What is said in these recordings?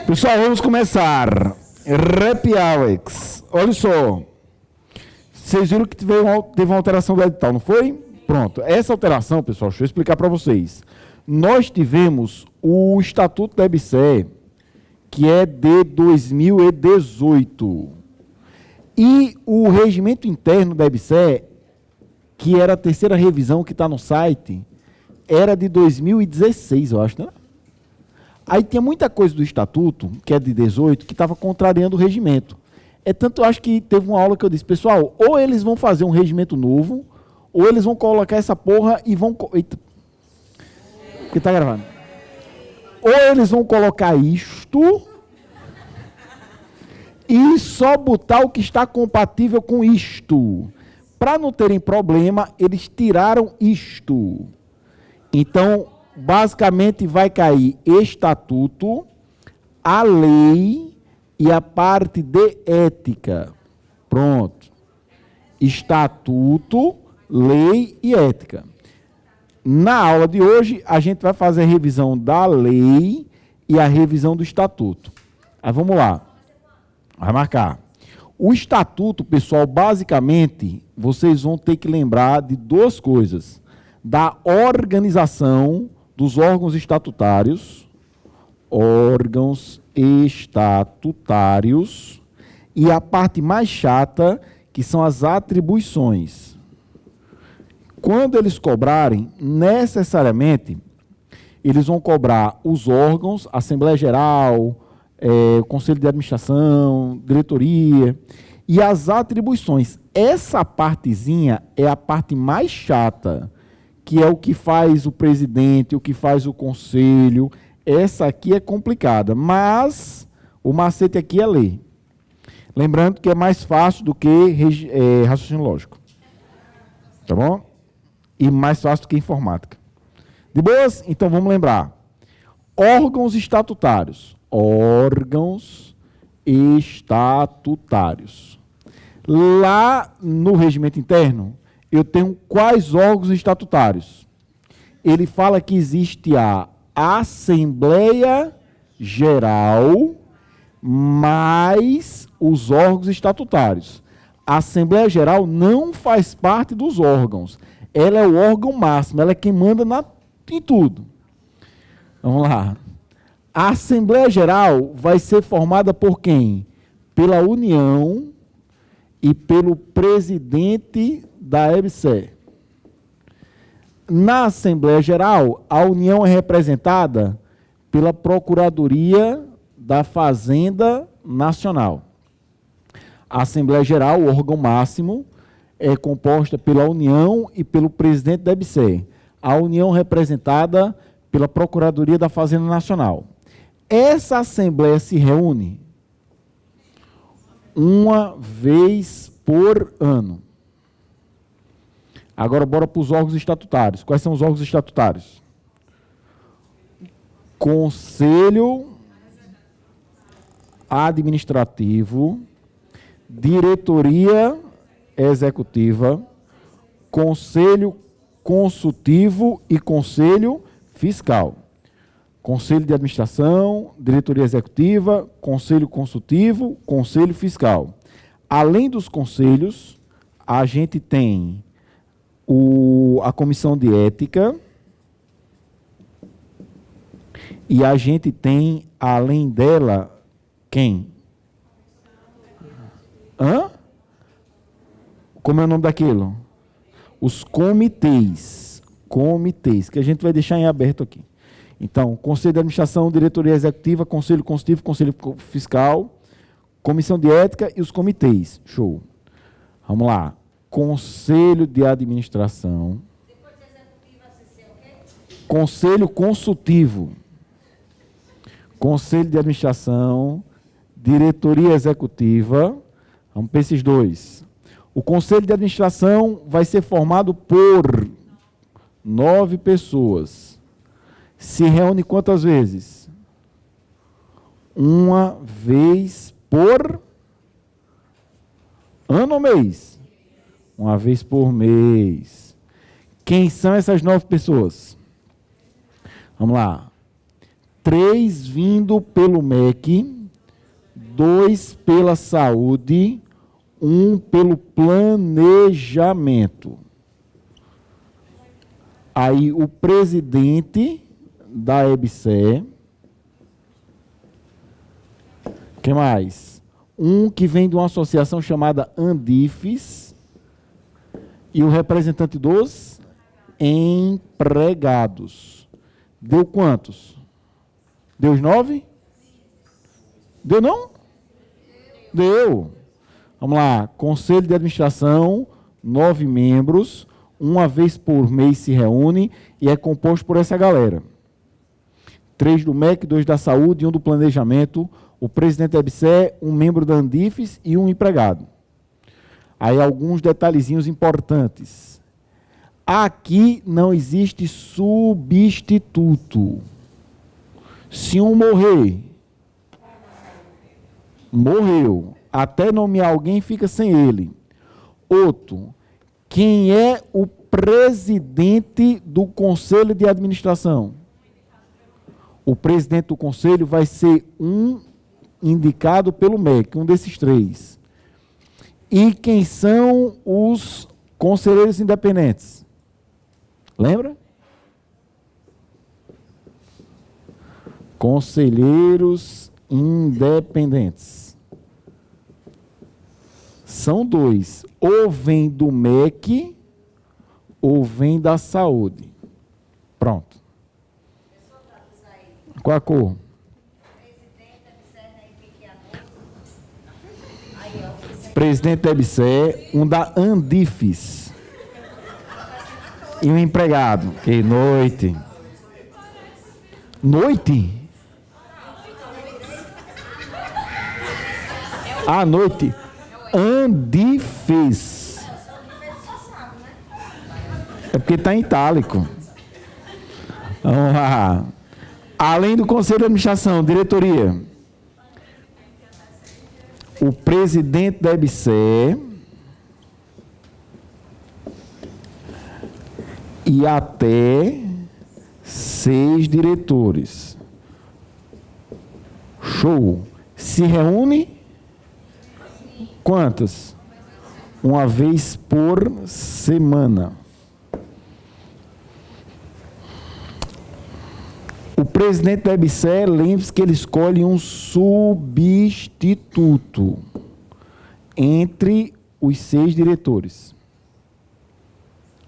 Pessoal, vamos começar. Rap Alex. Olha só. Vocês viram que teve uma alteração do edital, não foi? Pronto. Essa alteração, pessoal, deixa eu explicar para vocês. Nós tivemos o Estatuto da EBSER, que é de 2018. E o regimento interno da EBSER, que era a terceira revisão que está no site, era de 2016, eu acho, né? Aí tinha muita coisa do Estatuto, que é de 18, que estava contrariando o regimento. É tanto, eu acho que teve uma aula que eu disse, pessoal, ou eles vão fazer um regimento novo, ou eles vão colocar essa porra e vão... Eita. Porque tá gravando. Ou eles vão colocar isto e só botar o que está compatível com isto. Para não terem problema, eles tiraram isto. Então, basicamente vai cair estatuto, a lei e a parte de ética. Pronto. Estatuto, lei e ética. Na aula de hoje, a gente vai fazer a revisão da lei e a revisão do estatuto. Aí vamos lá. Vai marcar. O estatuto, pessoal, basicamente, vocês vão ter que lembrar de duas coisas. Da organização dos órgãos estatutários, e a parte mais chata, que são as atribuições. Quando eles cobrarem, necessariamente, eles vão cobrar os órgãos, Assembleia Geral, Conselho de Administração, diretoria, e as atribuições. Essa partezinha é a parte mais chata, que é o que faz o presidente, o que faz o conselho. Essa aqui é complicada, mas o macete aqui é ler. Lembrando que é mais fácil do que raciocínio lógico. Tá bom? E mais fácil do que informática. De boas? Então vamos lembrar. Órgãos estatutários. Órgãos estatutários. Lá no regimento interno, eu tenho quais órgãos estatutários? Ele fala que existe a Assembleia Geral mais os órgãos estatutários. A Assembleia Geral não faz parte dos órgãos. Ela é o órgão máximo, ela é quem manda em tudo. Vamos lá. A Assembleia Geral vai ser formada por quem? Pela União e pelo presidente da EBSER. Na Assembleia Geral, a União é representada pela Procuradoria da Fazenda Nacional. A Assembleia Geral, o órgão máximo, é composta pela União e pelo presidente da EBSER. A União representada pela Procuradoria da Fazenda Nacional. Essa Assembleia se reúne uma vez por ano. Agora, bora para os órgãos estatutários. Quais são os órgãos estatutários? Conselho Administrativo, Diretoria Executiva, Conselho Consultivo e Conselho Fiscal. Conselho de Administração, Diretoria Executiva, Conselho Consultivo, Conselho Fiscal. Além dos conselhos, a gente tem a Comissão de Ética e a gente tem, além dela, quem? Hã? Como é o nome daquilo? Os comitês. Comitês, que a gente vai deixar em aberto aqui. Então, Conselho de Administração, Diretoria Executiva, Conselho Consultivo, Conselho Fiscal, Comissão de Ética e os comitês. Show. Vamos lá. Conselho de Administração. Depois de executivo, ACC, ok? Conselho Consultivo. Conselho de Administração, Diretoria Executiva. Vamos para esses dois. O Conselho de Administração vai ser formado por 9 pessoas. Se reúne quantas vezes? Uma vez por ano ou mês? Uma vez por mês. Quem são essas 9 pessoas? Vamos lá. 3 vindo pelo MEC, 2 pela saúde, 1 pelo planejamento. Aí o presidente da EBSER, quem mais? Um que vem de uma associação chamada Andifes e o representante dos empregados. Deu quantos? Deu os 9? Deu não? Deu. Vamos lá. Conselho de administração, 9 membros, uma vez por mês se reúne e é composto por essa galera. 3 do MEC, 2 da saúde e 1 do planejamento, o presidente da EBSER, um membro da Andifes e um empregado. Aí alguns detalhezinhos importantes. Aqui não existe substituto. Se um morrer, morreu. Até nomear alguém, fica sem ele. Outro, quem é o presidente do conselho de administração? O presidente do conselho vai ser um indicado pelo MEC, um desses 3. E quem são os conselheiros independentes? Lembra? Conselheiros independentes. São 2. Ou vem do MEC, ou vem da saúde. Pronto. Qual a cor? Presidente da EBSER, um da Andifes. E um empregado. Que noite. Noite? À noite. Andifes. É porque está em itálico. Vamos lá. Além do Conselho de Administração, diretoria. O presidente da EBSER e até 6 diretores. Show. Se reúne quantas? Uma vez por semana. O presidente da EBSER, lembre-se que ele escolhe um substituto entre os 6 diretores.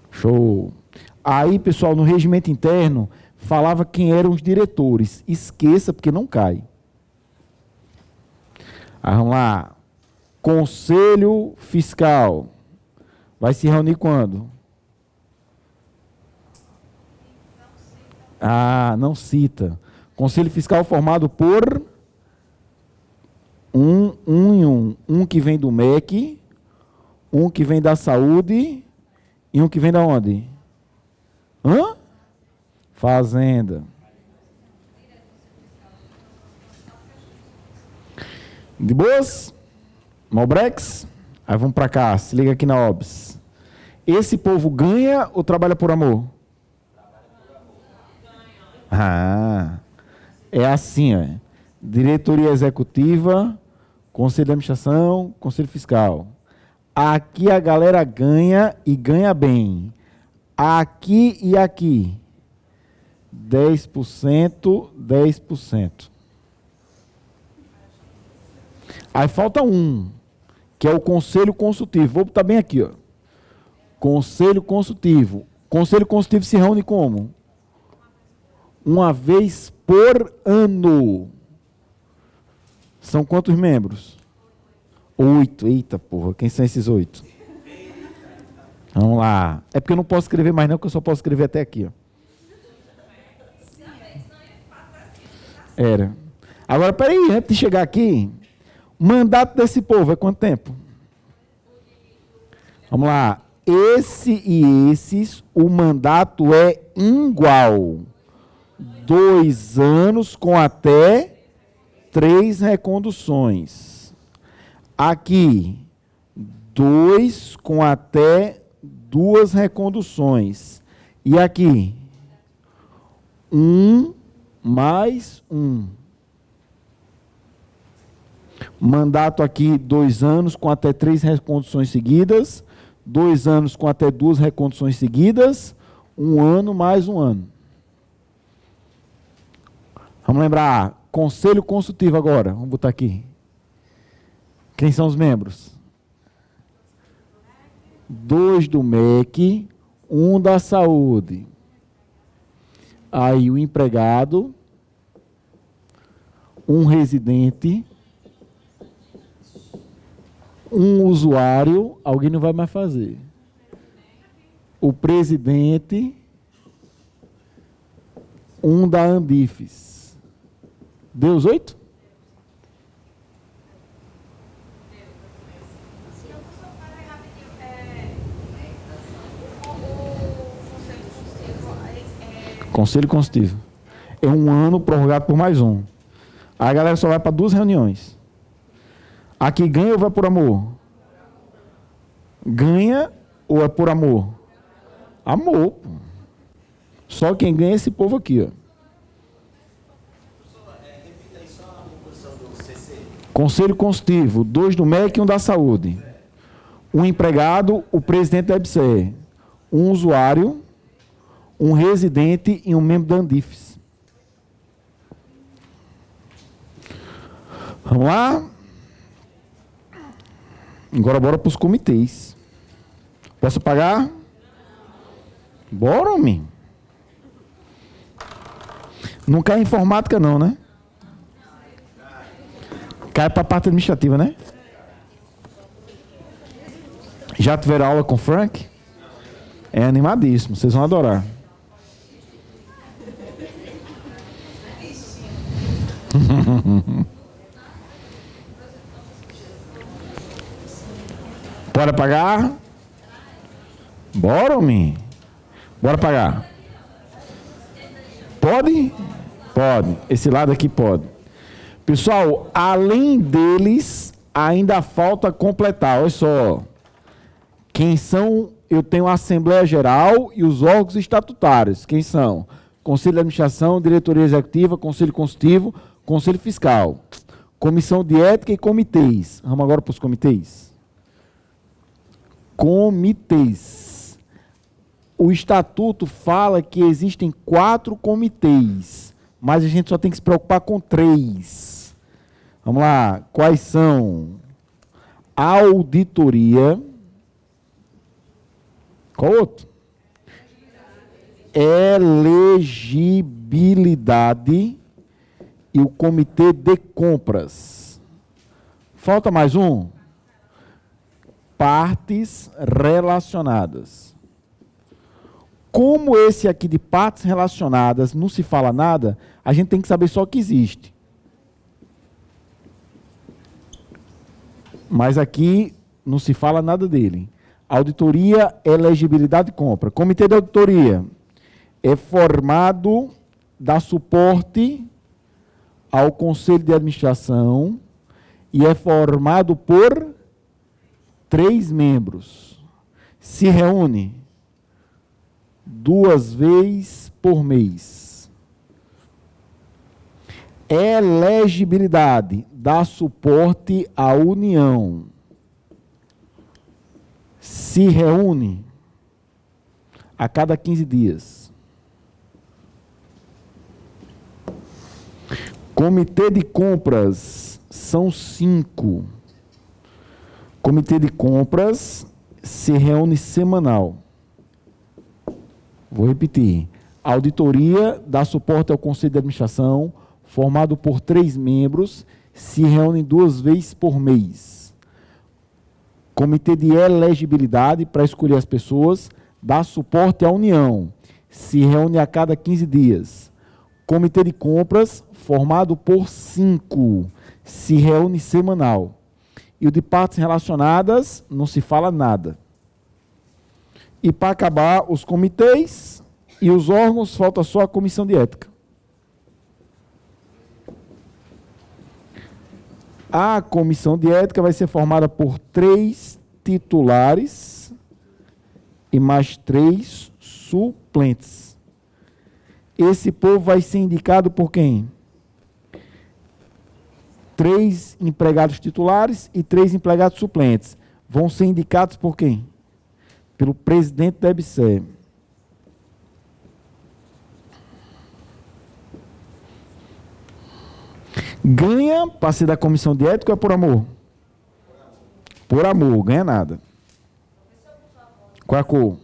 Show. Aí, pessoal, no regimento interno, falava quem eram os diretores. Esqueça, porque não cai. Aí, vamos lá. Conselho Fiscal. Vai se reunir quando? Ah, não cita. Conselho Fiscal formado por um que vem do MEC, um que vem da saúde e um que vem da onde? Hã? Fazenda. De boas? Malbrex? Aí vamos para cá, se liga aqui na OBS. Esse povo ganha ou trabalha por amor? Ah, é assim, ó. Diretoria executiva, conselho de administração, conselho fiscal. Aqui a galera ganha e ganha bem. Aqui e aqui. 10%, 10%. Aí falta um, que é o conselho consultivo. Vou botar bem aqui, ó. Conselho consultivo. Conselho consultivo se reúne como? Uma vez por ano. São quantos membros? 8. Eita, porra, quem são esses 8? Vamos lá. É porque eu não posso escrever mais não, porque eu só posso escrever até aqui, ó. Era. Agora, peraí, antes de chegar aqui, o mandato desse povo é quanto tempo? Vamos lá. Esse e esses, o mandato é igual. 2 anos com até 3 reconduções. Aqui, 2 com até 2 reconduções. E aqui, 1 mais 1. Mandato aqui 2 anos com até 3 reconduções seguidas, 2 anos com até 2 reconduções seguidas, 1 ano mais 1 ano. Vamos lembrar, conselho consultivo agora, vamos botar aqui. Quem são os membros? 2 do MEC, 1 da saúde. Aí o empregado, 1 residente, 1 usuário, alguém não vai mais fazer. O presidente, 1 da Andifes. Deu os 8? Conselho consultivo. É 1 ano prorrogado por mais 1. Aí a galera só vai para 2 reuniões. Aqui ganha ou vai por amor? Ganha ou é por amor? Amor. Pô. Só quem ganha é esse povo aqui, ó. Repita aí só a composição do CC. Conselho consultivo, 2 do MEC e 1 da saúde. 1 empregado, o presidente da EBSER. 1 usuário, 1 residente e 1 membro da Andifes. Vamos lá? Agora bora para os comitês. Posso pagar? Bora, homem. Não cai informática não, né? Cai para a parte administrativa, né? Já tiveram aula com o Frank? É animadíssimo, vocês vão adorar. Bora pagar? Bora, homem. Bora pagar. Pode? Pode. Esse lado aqui pode. Pessoal, além deles, ainda falta completar. Olha só. Quem são? Eu tenho a Assembleia Geral e os órgãos estatutários. Quem são? Conselho de Administração, Diretoria Executiva, Conselho Consultivo, Conselho Fiscal. Comissão de Ética e comitês. Vamos agora para os comitês. Comitês. O estatuto fala que existem 4 comitês, mas a gente só tem que se preocupar com 3. Vamos lá. Quais são? Auditoria. Qual outro? Elegibilidade e o comitê de compras. Falta mais um? Partes relacionadas. Como esse aqui de partes relacionadas não se fala nada, a gente tem que saber só que existe. Mas aqui não se fala nada dele. Auditoria, elegibilidade e compra. Comitê de auditoria é formado, dá suporte ao Conselho de Administração e é formado por 3 membros. Se reúne 2 vezes por mês. Elegibilidade dá suporte à União. Se reúne a cada 15 dias. Comitê de compras são 5. Comitê de compras se reúne semanal. Vou repetir. Auditoria dá suporte ao Conselho de Administração, formado por 3 membros, se reúne 2 vezes por mês. Comitê de elegibilidade, para escolher as pessoas, dá suporte à União, se reúne a cada 15 dias. Comitê de compras, formado por 5, se reúne semanal. E o de partes relacionadas, não se fala nada. E para acabar, os comitês e os órgãos, falta só a comissão de ética. A comissão de ética vai ser formada por 3 titulares e mais 3 suplentes. Esse povo vai ser indicado por quem? 3 empregados titulares e 3 empregados suplentes. Vão ser indicados por quem? Pelo presidente da EBSER. Ganha para ser da comissão de ética ou é por amor? Por amor, ganha nada. Qual é a cor?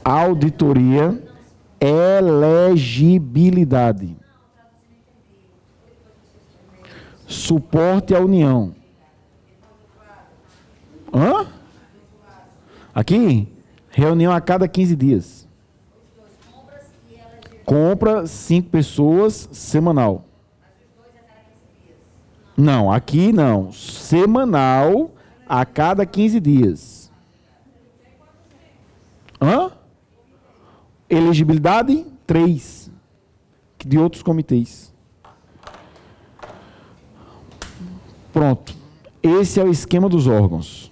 Auditoria, elegibilidade. Suporte à União. Hã? Aqui? Reunião a cada 15 dias. Compra 5 pessoas, semanal. Não, aqui não. Semanal, a cada 15 dias. Hã? Elegibilidade, 3. De outros comitês. Pronto. Esse é o esquema dos órgãos.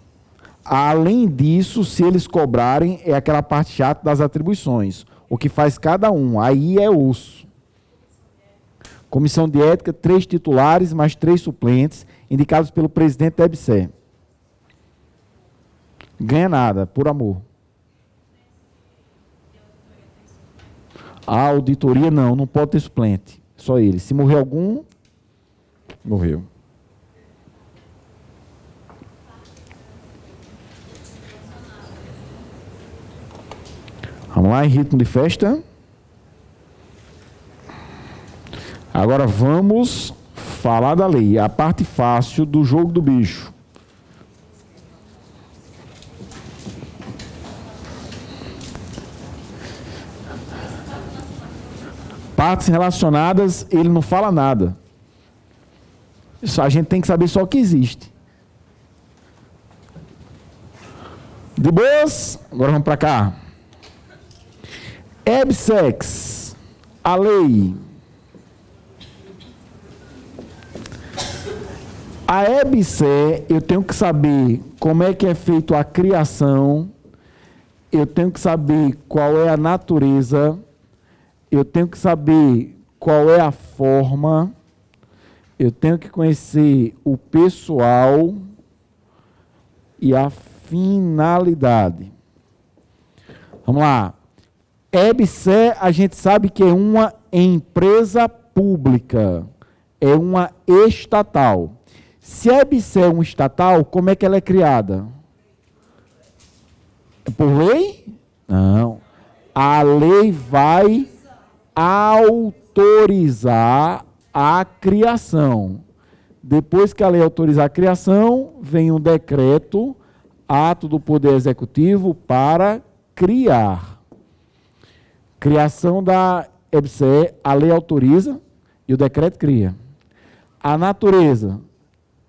Além disso, se eles cobrarem, é aquela parte chata das atribuições. O que faz cada um. Aí é osso. Comissão de ética, 3 titulares, mais 3 suplentes, indicados pelo presidente da EBSER. Ganha nada, por amor. A auditoria não pode ter suplente. Só ele. Se morrer algum, morreu. Vamos lá, em ritmo de festa. Agora vamos falar da lei. A parte fácil do jogo do bicho. Partes relacionadas, ele não fala nada. A gente tem que saber só o que existe. De boas? Agora vamos para cá. EBSEX, a lei. A EBSER, eu tenho que saber como é que é feita a criação, eu tenho que saber qual é a natureza, eu tenho que saber qual é a forma, eu tenho que conhecer o pessoal e a finalidade. Vamos lá. EBSER, a gente sabe que é uma empresa pública, é uma estatal. Se a EBSER é uma estatal, como é que ela é criada? Por lei? Não. A lei vai autorizar a criação. Depois que a lei autorizar a criação, vem um decreto, ato do Poder Executivo para criar. Criação da EBSER, a lei autoriza e o decreto cria. A natureza,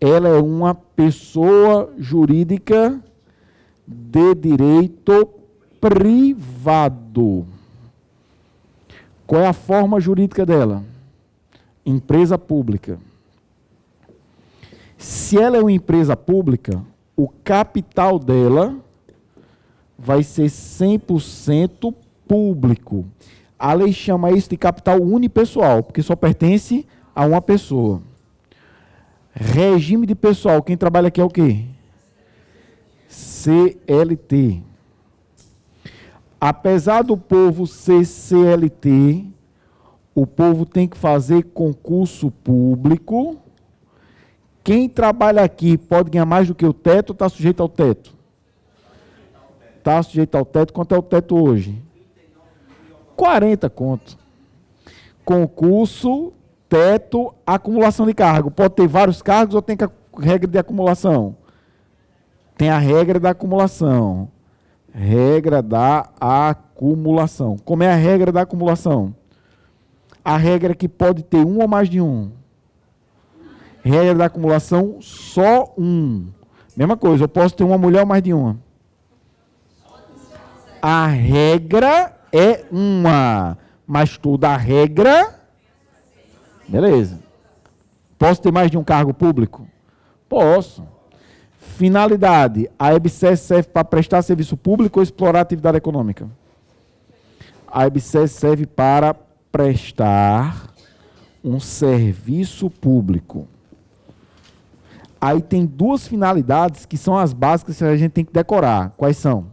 ela é uma pessoa jurídica de direito privado. Qual é a forma jurídica dela? Empresa pública. Se ela é uma empresa pública, o capital dela vai ser 100% público. A lei chama isso de capital unipessoal, porque só pertence a uma pessoa. Regime de pessoal, quem trabalha aqui é o quê? CLT. Apesar do povo ser CLT, o povo tem que fazer concurso público. Quem trabalha aqui pode ganhar mais do que o teto ou está sujeito ao teto? Está sujeito ao teto. Quanto é o teto hoje? 40 conto. Concurso, teto, acumulação de cargo. Pode ter vários cargos ou tem regra de acumulação? Tem a regra da acumulação. Regra da acumulação. Como é a regra da acumulação? A regra é que pode ter um ou mais de um. Regra da acumulação, só um. Mesma coisa, eu posso ter uma mulher ou mais de uma. A regra é uma, mas toda a regra, beleza. Posso ter mais de um cargo público? Posso. Finalidade, a EBSER serve para prestar serviço público ou explorar a atividade econômica? A EBSER serve para prestar um serviço público. Aí tem duas finalidades que são as básicas que a gente tem que decorar. Quais são?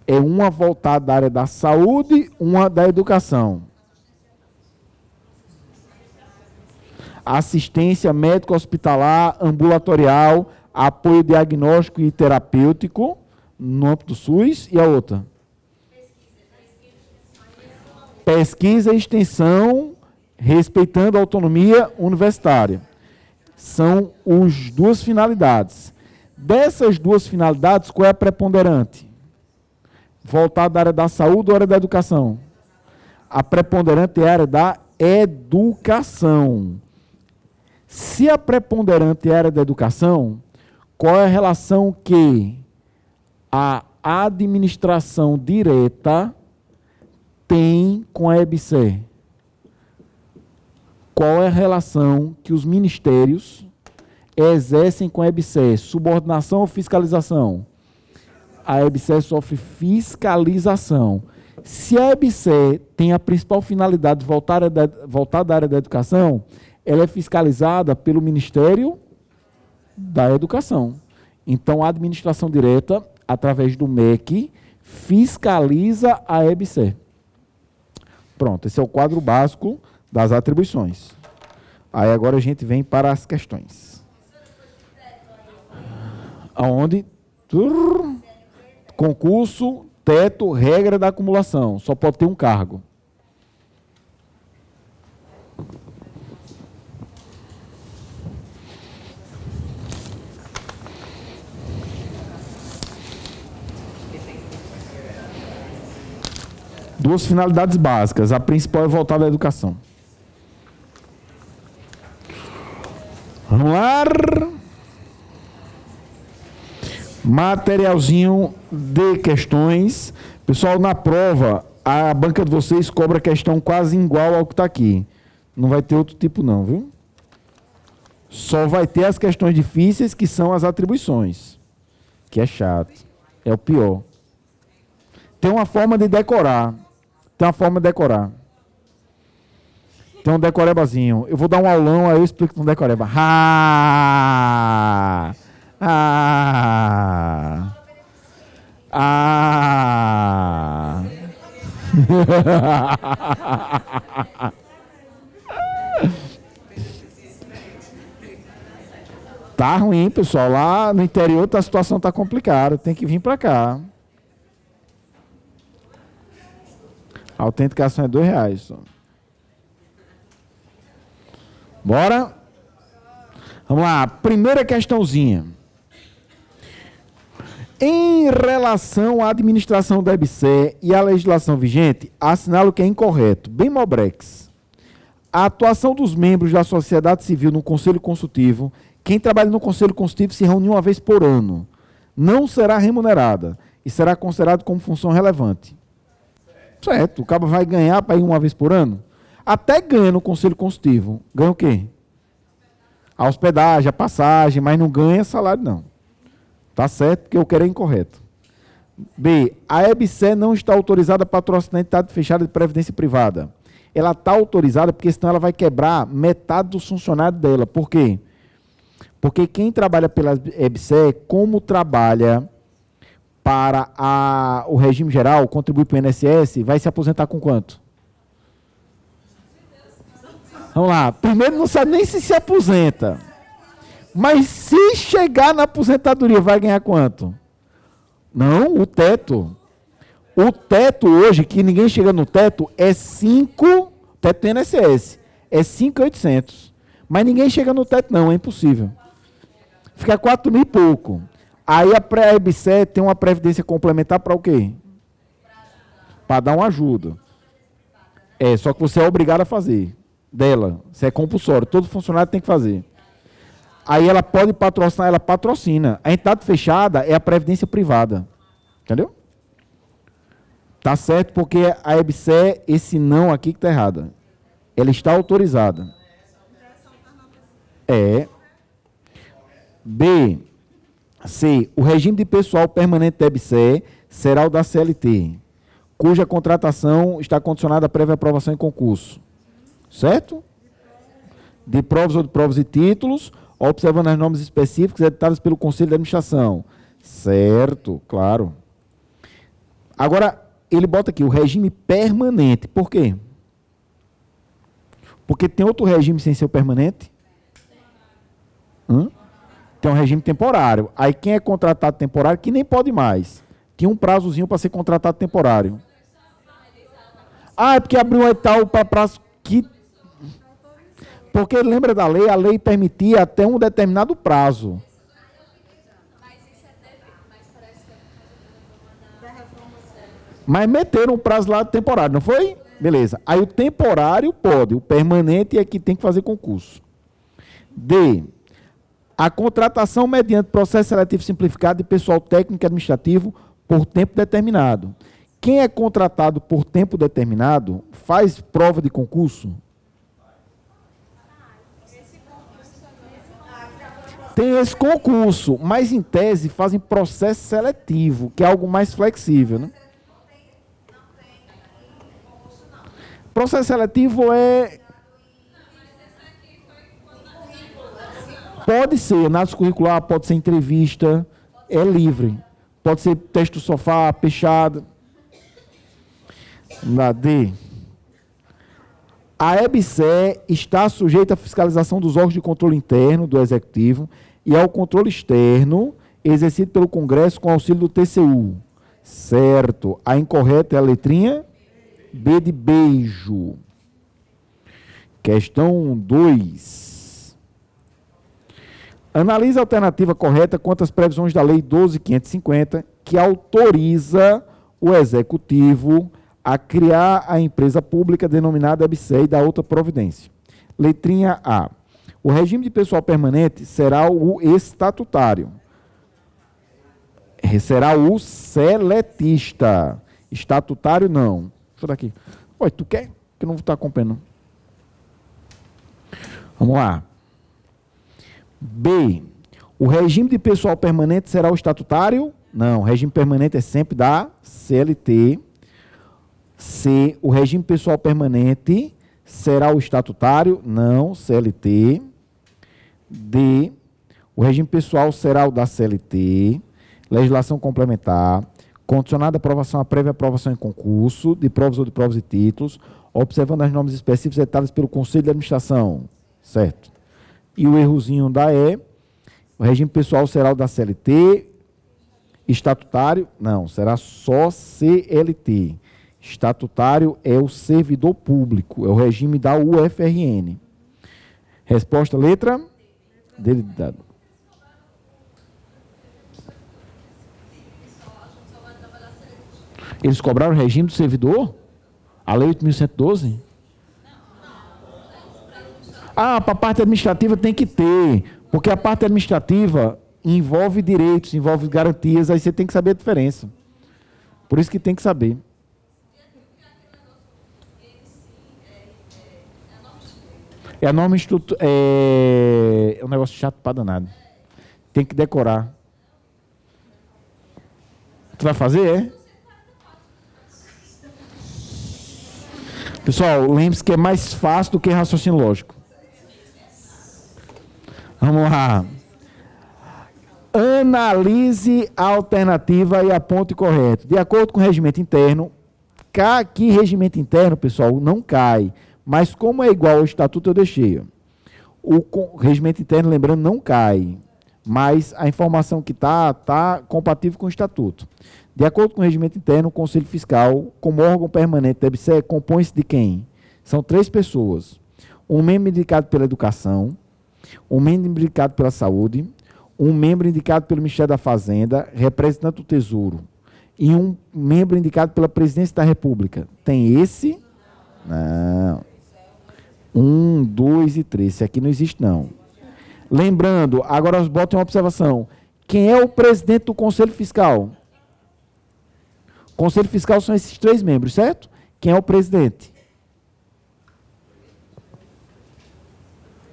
É uma voltada da área da saúde, uma da educação. Assistência médico-hospitalar, ambulatorial, apoio diagnóstico e terapêutico, no âmbito do SUS, e a outra? Pesquisa e extensão, respeitando a autonomia universitária. São as duas finalidades. Dessas duas finalidades, qual é a preponderante? Voltada à área da saúde ou à área da educação? A preponderante é a área da educação. Se a preponderante é a área da educação, qual é a relação que a administração direta tem com a EBSER? Qual é a relação que os ministérios exercem com a EBSER? Subordinação ou fiscalização? A EBSER sofre fiscalização. Se a EBSER tem a principal finalidade voltada à área da educação, ela é fiscalizada pelo Ministério da Educação. Então, a administração direta, através do MEC, fiscaliza a EBSER. Pronto, esse é o quadro básico das atribuições. Aí agora a gente vem para as questões. Aonde? Concurso, teto, regra da acumulação. Só pode ter um cargo. Duas finalidades básicas. A principal é voltada à educação. Vamos lá. Materialzinho de questões. Pessoal, na prova, a banca de vocês cobra questão quase igual ao que está aqui. Não vai ter outro tipo não, viu? Só vai ter as questões difíceis, que são as atribuições. Que é chato. É o pior. Tem uma forma de decorar. Tem um decorebazinho. Eu vou dar um aulão, aí eu explico no decoreba. Tá ruim, pessoal. Lá no interior a situação tá complicada. Tem que vir para cá. A autenticação é R$2 só. Bora? Vamos lá. Primeira questãozinha. Em relação à administração da EBSER e à legislação vigente, assinalo que é incorreto. Bem mobrex. A atuação dos membros da sociedade civil no Conselho Consultivo, quem trabalha no Conselho Consultivo se reúne uma vez por ano. Não será remunerada e será considerado como função relevante. Certo, o cabo vai ganhar para ir uma vez por ano? Até ganha no Conselho Consultivo. Ganha o quê? A hospedagem, a passagem, mas não ganha salário, não. Tá certo, porque eu quero é incorreto. B. A EBSER não está autorizada a patrocinar entidade fechada de previdência privada. Ela está autorizada porque senão ela vai quebrar metade dos funcionários dela. Por quê? Porque quem trabalha pela EBSER, como trabalha para o regime geral, contribui para o INSS, vai se aposentar com quanto? Vamos lá. Primeiro não sabe nem se aposenta. Mas se chegar na aposentadoria, vai ganhar quanto? Não, o teto. O teto hoje, que ninguém chega no teto, é 5, teto do INSS, é 5.800. Mas ninguém chega no teto não, é impossível. Fica 4 mil e pouco. Aí a EBSER tem uma previdência complementar para o quê? Para dar uma ajuda. É, só que você é obrigado a fazer. Dela, você é compulsório, todo funcionário tem que fazer. Aí ela pode patrocinar, ela patrocina. A entidade fechada é a previdência privada. Entendeu? Tá certo, porque a EBSER, esse não aqui que está errado. Ela está autorizada. É. B. C. O regime de pessoal permanente da EBSER será o da CLT. cuja contratação está condicionada à prévia aprovação em concurso. Certo? De provas ou de provas e títulos, observando as normas específicas editadas pelo Conselho de Administração. Certo, claro. Agora, ele bota aqui o regime permanente. Por quê? Porque tem outro regime sem ser o permanente? Tem um regime temporário. Aí quem é contratado temporário, que nem pode mais. Tinha um prazozinho para ser contratado temporário. Ah, é porque abriu um edital para prazo que... Porque lembra da lei? A lei permitia até um determinado prazo. Mas meteram um prazo lá temporário, não foi? Beleza. Aí o temporário pode, o permanente é que tem que fazer concurso. D. A contratação mediante processo seletivo simplificado de pessoal técnico e administrativo por tempo determinado. Quem é contratado por tempo determinado faz prova de concurso? Tem esse concurso, mas em tese fazem processo seletivo, que é algo mais flexível, né? Processo seletivo é... Pode ser análise curricular, pode ser entrevista, é livre. Pode ser teste do sofá, peixada. Na D. A EBSER está sujeita à fiscalização dos órgãos de controle interno do Executivo e ao controle externo exercido pelo Congresso com auxílio do TCU. Certo. A incorreta é a letrinha B de beijo. Questão 2. Analise a alternativa correta quanto às previsões da Lei 12.550, que autoriza o Executivo a criar a empresa pública denominada EBSER e da outra providência. Letrinha A. O regime de pessoal permanente será o estatutário. Será o seletista. Estatutário, não. Deixa eu dar aqui. Oi, tu quer? Que eu não vou estar acompanhando. Vamos lá. B. O regime de pessoal permanente será o estatutário? Não. O regime permanente é sempre da CLT. C. O regime pessoal permanente será o estatutário? Não. CLT. D. O regime pessoal será o da CLT. Legislação complementar. Condicionada a aprovação à prévia aprovação em concurso, de provas ou de provas e títulos, observando as normas específicas editadas pelo Conselho de Administração. Certo. E o errozinho da E. O regime pessoal será o da CLT. Estatutário? Não, será só CLT. Estatutário é o servidor público, é o regime da UFRN. Resposta, letra? D. Eles cobraram o regime do servidor? A Lei 8.112? Ah, para a parte administrativa tem que ter, porque a parte administrativa envolve direitos, envolve garantias, aí você tem que saber a diferença. Por isso que tem que saber. É a norma é um negócio chato para danado. Tem que decorar. Tu vai fazer, é? Pessoal, lembre-se que é mais fácil do que raciocínio lógico. Vamos lá. Analise a alternativa e aponte correto. De acordo com o regimento interno, aqui regimento interno, pessoal, não cai. Mas como é igual ao estatuto, eu deixei. O regimento interno, lembrando, não cai. Mas a informação que está compatível com o estatuto. De acordo com o regimento interno, o Conselho Fiscal, como órgão permanente da EBSER, compõe-se de quem? São 3 pessoas. Um membro indicado pela educação, um membro indicado pela saúde, um membro indicado pelo Ministério da Fazenda, representante do Tesouro, e um membro indicado pela Presidência da República. Tem esse? Não. 1, 2 e 3. Esse aqui não existe, não. Lembrando, agora botem uma observação. Quem é o presidente do Conselho Fiscal? Conselho Fiscal são esses 3 membros, certo? Quem é o presidente?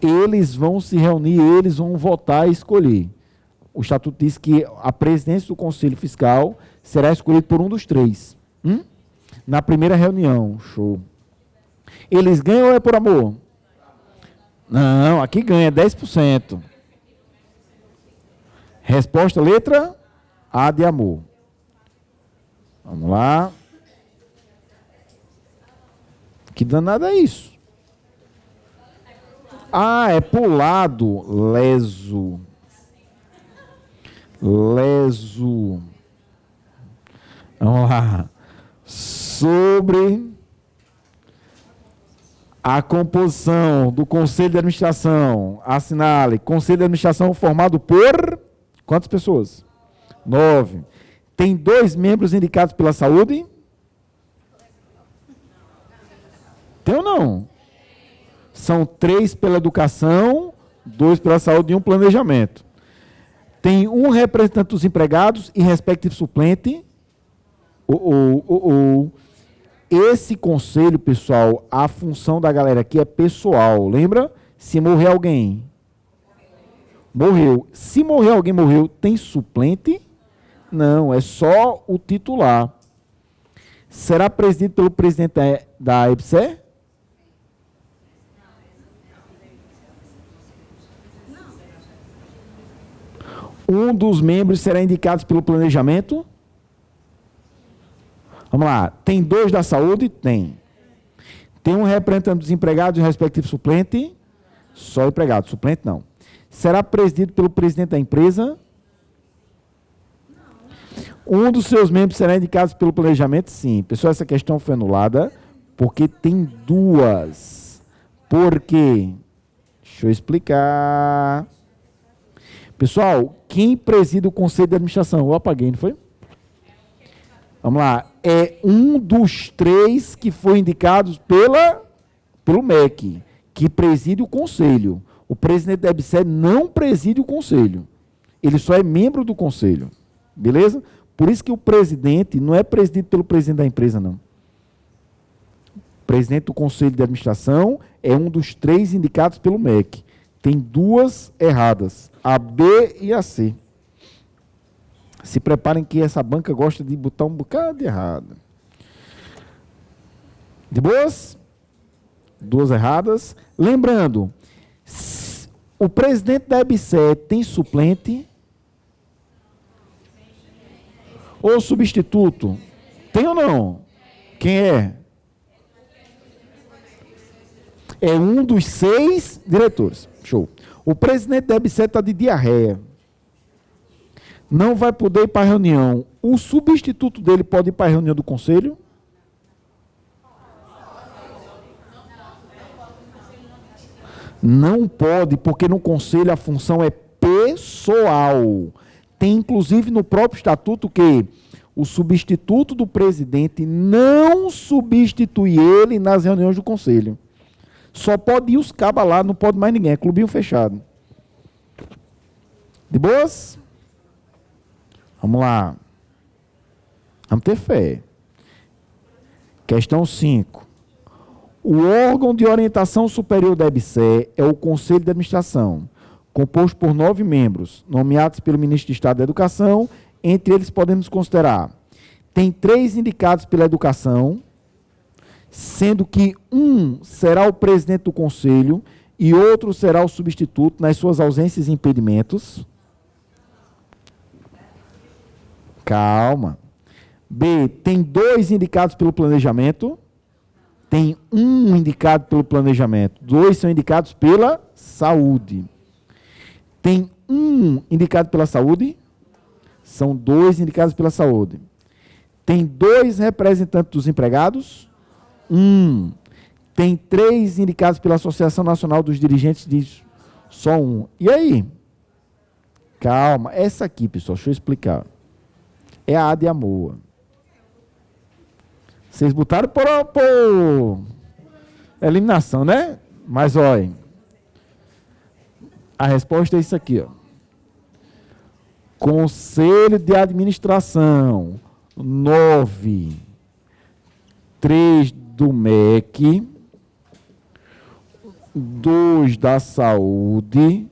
Eles vão se reunir, eles vão votar e escolher. O estatuto diz que a presidência do Conselho Fiscal será escolhida por um dos 3. Na primeira reunião. Show. Eles ganham ou é por amor? Não, aqui ganha 10%. Resposta, letra A de amor. Vamos lá. Que danado é isso? Ah, é por lado. Leso. Leso. Vamos lá. Sobre a composição do Conselho de Administração. Assinale. Conselho de Administração formado por quantas pessoas? 9. Tem 2 membros indicados pela saúde? Tem ou não? São 3 pela educação, 2 pela saúde e 1 planejamento. Tem 1 representante dos empregados e respectivo suplente. Esse conselho, pessoal, a função da galera aqui é pessoal. Lembra? Se morrer alguém. Morreu. Se morrer alguém, morreu. Tem suplente? Não, é só o titular. Será presidido pelo presidente da EBSER? Um dos membros será indicado pelo planejamento? Vamos lá. Tem 2 da saúde? Tem. Tem 1 representante dos empregados e um respectivo suplente? Só empregado. Suplente não. Será presidido pelo presidente da empresa? Um dos seus membros será indicado pelo planejamento? Sim. Pessoal, essa questão foi anulada porque tem 2. Por quê? Deixa eu explicar. Pessoal, quem preside o Conselho de Administração? Eu apaguei, não foi? Vamos lá. É um dos 3 que foi indicado pelo MEC, que preside o Conselho. O presidente da EBSER não preside o Conselho. Ele só é membro do Conselho. Beleza? Por isso que o presidente não é presidido pelo presidente da empresa, não. O presidente do Conselho de Administração é um dos 3 indicados pelo MEC. Tem 2 erradas, a B e a C. Se preparem que essa banca gosta de botar um bocado de errado. De boas? 2 erradas. Lembrando, o presidente da EBSER tem suplente? Ou substituto? Tem ou não? Quem é? É um dos 6 diretores. Show. O presidente da EBSER está de diarreia. Não vai poder ir para a reunião. O substituto dele pode ir para a reunião do conselho? Não pode, porque no conselho a função é pessoal. Tem inclusive no próprio estatuto que o substituto do presidente não substitui ele nas reuniões do conselho. Só pode ir os cabas lá, não pode mais ninguém. É clubinho fechado. De boas? Vamos lá. Vamos ter fé. Questão 5. O órgão de orientação superior da EBSER é o Conselho de Administração, composto por 9 membros, nomeados pelo Ministro de Estado da Educação. Entre eles podemos considerar, tem 3 indicados pela Educação, sendo que um será o presidente do Conselho e outro será o substituto nas suas ausências e impedimentos. Calma. B, tem 2 indicados pelo planejamento. Tem 1 indicado pelo planejamento. 2 são indicados pela saúde. Tem 1 indicado pela saúde. São 2 indicados pela saúde. Tem 2 representantes dos empregados. 1. Tem 3 indicados pela Associação Nacional dos Dirigentes de só 1. E aí? Calma. Essa aqui, pessoal, deixa eu explicar. É a A de amor. Vocês botaram por eliminação, né? Mas, olha, a resposta é isso aqui, ó. Conselho de Administração, 9, 3 do MEC, 2 da Saúde,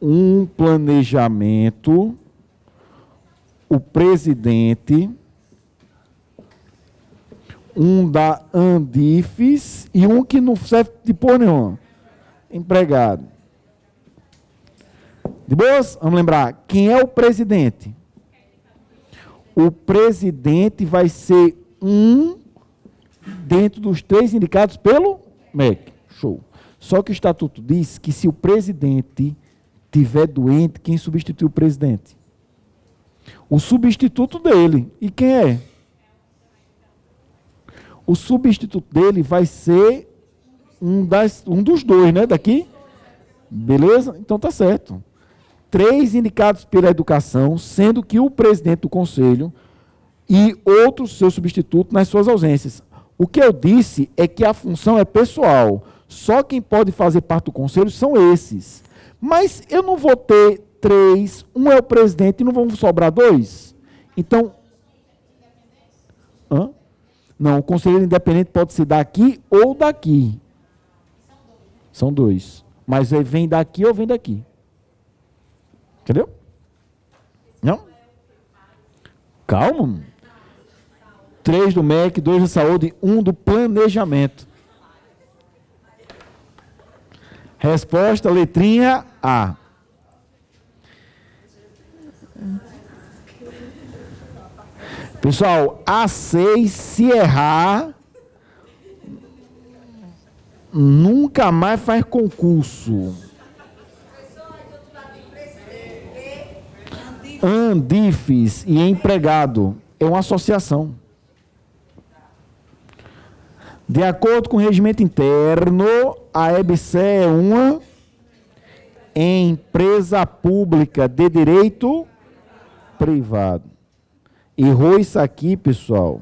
1 planejamento, o presidente, Um da Andifes e um que não serve de porra nenhuma. Empregado. De boas? Vamos lembrar. Quem é o presidente? O presidente vai ser um dentro dos 3 indicados pelo MEC. Show. Só que o estatuto diz que se o presidente tiver doente, quem substitui o presidente? O substituto dele. E quem é? O substituto dele vai ser um dos 2, né? Daqui? Beleza? Então tá certo. 3 indicados pela educação, sendo que o presidente do conselho e outro seu substituto nas suas ausências. O que eu disse é que a função é pessoal. Só quem pode fazer parte do conselho são esses. Mas eu não vou ter 3, um é o presidente e não vão sobrar 2? Então... Hã? Não, o conselheiro independente pode ser daqui ou daqui. São 2. Mas ele vem daqui ou vem daqui. Entendeu? Não? Calma. 3 do MEC, 2 da saúde, 1 do planejamento. Resposta, letrinha A. Pessoal, A6, se errar, nunca mais faz concurso. Andifes e empregado é uma associação. De acordo com o regimento interno, a EBSE é uma empresa pública de direito privado. Errou isso aqui, pessoal.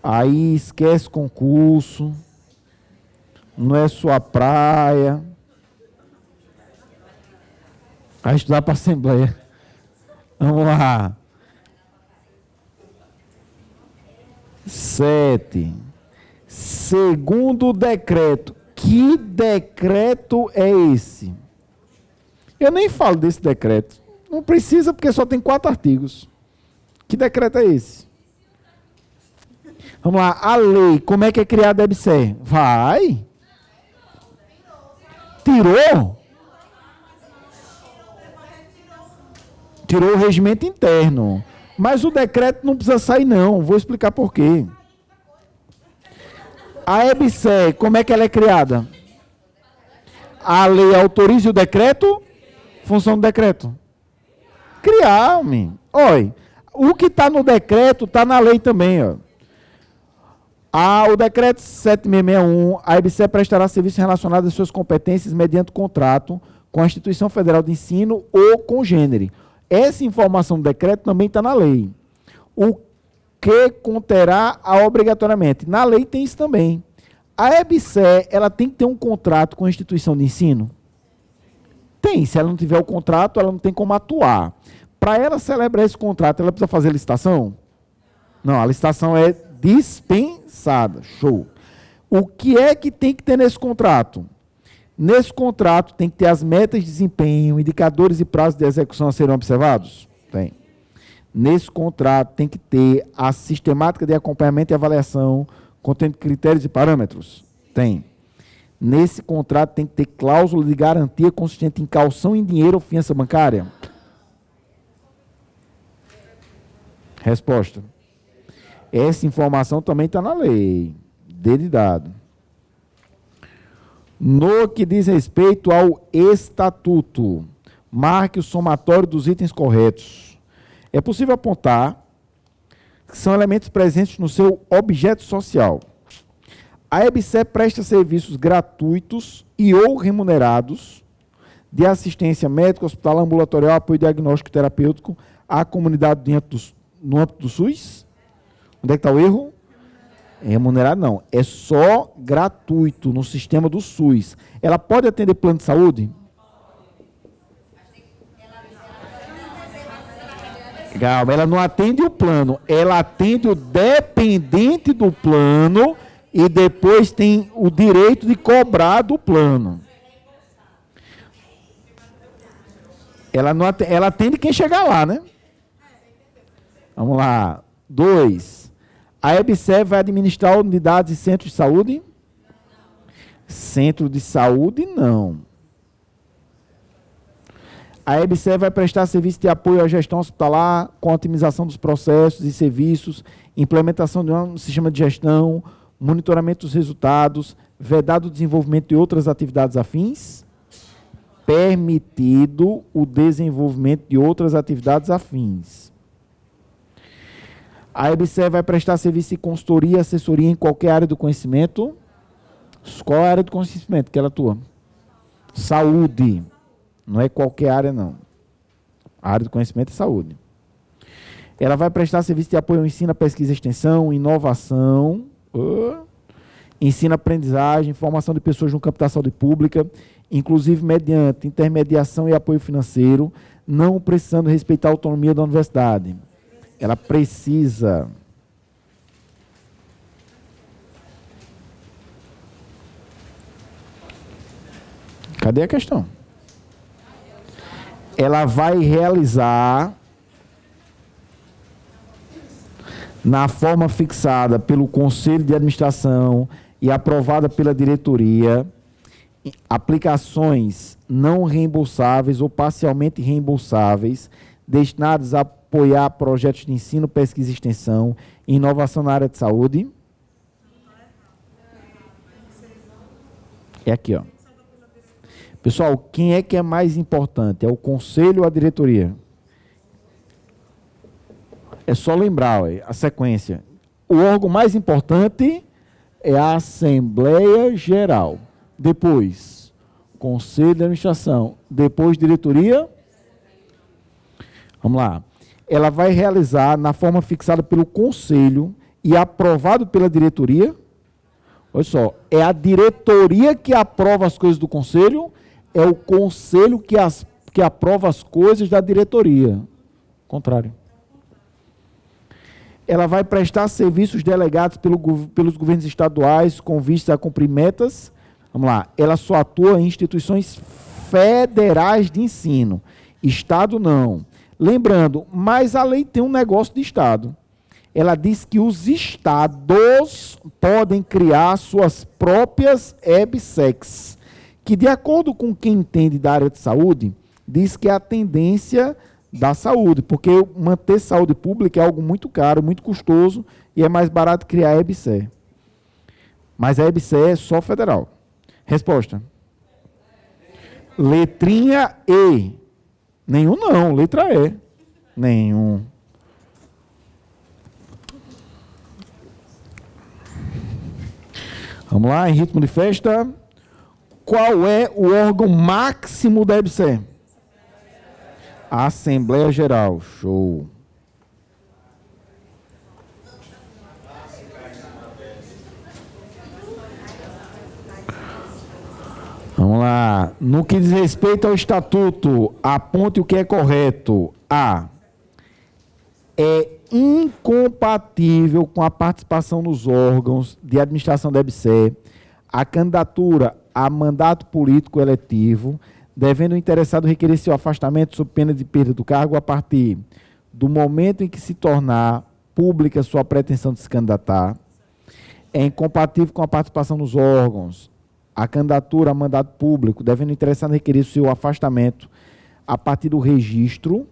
Aí esquece concurso. Não é sua praia. Vai estudar para a Assembleia. Vamos lá. 7. Segundo o decreto. Que decreto é esse? Eu nem falo desse decreto. Não precisa, porque só tem 4 artigos. Que decreto é esse? Vamos lá. A lei. Como é que é criada a EBSE? Vai. Tirou? Tirou o regimento interno. Mas o decreto não precisa sair, não. Vou explicar por quê. A EBSE, como é que ela é criada? A lei autoriza o decreto? Função do decreto? Criar, homem. Olha, o que está no decreto está na lei também. Ó. O decreto 7661, a EBSE prestará serviços relacionados às suas competências mediante contrato com a Instituição Federal de Ensino ou congênere. Essa informação do decreto também está na lei. O que conterá obrigatoriamente? Na lei tem isso também. A EBSE, ela tem que ter um contrato com a instituição de ensino? Tem. Se ela não tiver o contrato, ela não tem como atuar. Para ela celebrar esse contrato, ela precisa fazer licitação? Não, a licitação é dispensada. Show. O que é que tem que ter nesse contrato? Nesse contrato tem que ter as metas de desempenho, indicadores e prazos de execução a serem observados? Tem. Nesse contrato tem que ter a sistemática de acompanhamento e avaliação, contendo critérios e parâmetros? Tem. Nesse contrato tem que ter cláusula de garantia consistente em caução em dinheiro ou fiança bancária? Resposta. Essa informação também está na lei. Dele dado. No que diz respeito ao estatuto, marque o somatório dos itens corretos. É possível apontar que são elementos presentes no seu objeto social. A EBSE presta serviços gratuitos e ou remunerados de assistência médica, hospitalar, ambulatorial, apoio diagnóstico e terapêutico à comunidade no âmbito do SUS? Onde é que está o erro? Remunerado não, é só gratuito no sistema do SUS. Ela pode atender plano de saúde? Calma, ela não atende o plano, ela atende o dependente do plano e depois tem o direito de cobrar do plano. Ela atende quem chegar lá, né? Vamos lá. 2. A EBSER vai administrar unidades e centros de saúde? Centro de saúde, não. A EBSER vai prestar serviço de apoio à gestão hospitalar, com otimização dos processos e serviços, implementação de um sistema de gestão, monitoramento dos resultados, vedado o desenvolvimento de outras atividades afins? Permitido o desenvolvimento de outras atividades afins. A EBSER vai prestar serviço de consultoria e assessoria em qualquer área do conhecimento? Qual é a área do conhecimento que ela atua? Saúde. Não é qualquer área, não. A área do conhecimento é saúde. Ela vai prestar serviço de apoio ao ensino, pesquisa e extensão, inovação, ensino, aprendizagem, formação de pessoas no campo da saúde pública, inclusive mediante intermediação e apoio financeiro, não precisando respeitar a autonomia da universidade. Ela precisa. Cadê a questão? Ela vai realizar, na forma fixada pelo Conselho de Administração e aprovada pela diretoria, aplicações não reembolsáveis ou parcialmente reembolsáveis destinadas a apoiar projetos de ensino, pesquisa e extensão e inovação na área de saúde. É aqui, ó. Pessoal, quem é que é mais importante? É o conselho ou a diretoria? É só lembrar, ó, a sequência. O órgão mais importante é a Assembleia Geral. Depois, Conselho de Administração. Depois, diretoria. Vamos lá. Ela vai realizar na forma fixada pelo Conselho e aprovado pela diretoria. Olha só, é a diretoria que aprova as coisas do Conselho, é o Conselho que aprova as coisas da diretoria. Contrário. Ela vai prestar serviços delegados pelos governos estaduais com vista a cumprir metas. Vamos lá. Ela só atua em instituições federais de ensino. Estado não. Lembrando, mas a lei tem um negócio de Estado. Ela diz que os estados podem criar suas próprias EBSERs, que, de acordo com quem entende da área de saúde, diz que é a tendência da saúde, porque manter saúde pública é algo muito caro, muito custoso, e é mais barato criar a EBSER. Mas a EBSER é só federal. Resposta. Letrinha E. Nenhum não, letra E. Nenhum. Vamos lá, em ritmo de festa. Qual é o órgão máximo da EBSER? A Assembleia Geral. Show. Vamos lá. No que diz respeito ao estatuto, aponte o que é correto. A. É incompatível com a participação nos órgãos de administração da EBSER a candidatura a mandato político eletivo, devendo o interessado requerer seu afastamento sob pena de perda do cargo a partir do momento em que se tornar pública sua pretensão de se candidatar. É incompatível com a participação nos órgãos a candidatura a mandato público, devendo o interessado requerer seu afastamento a partir do registro.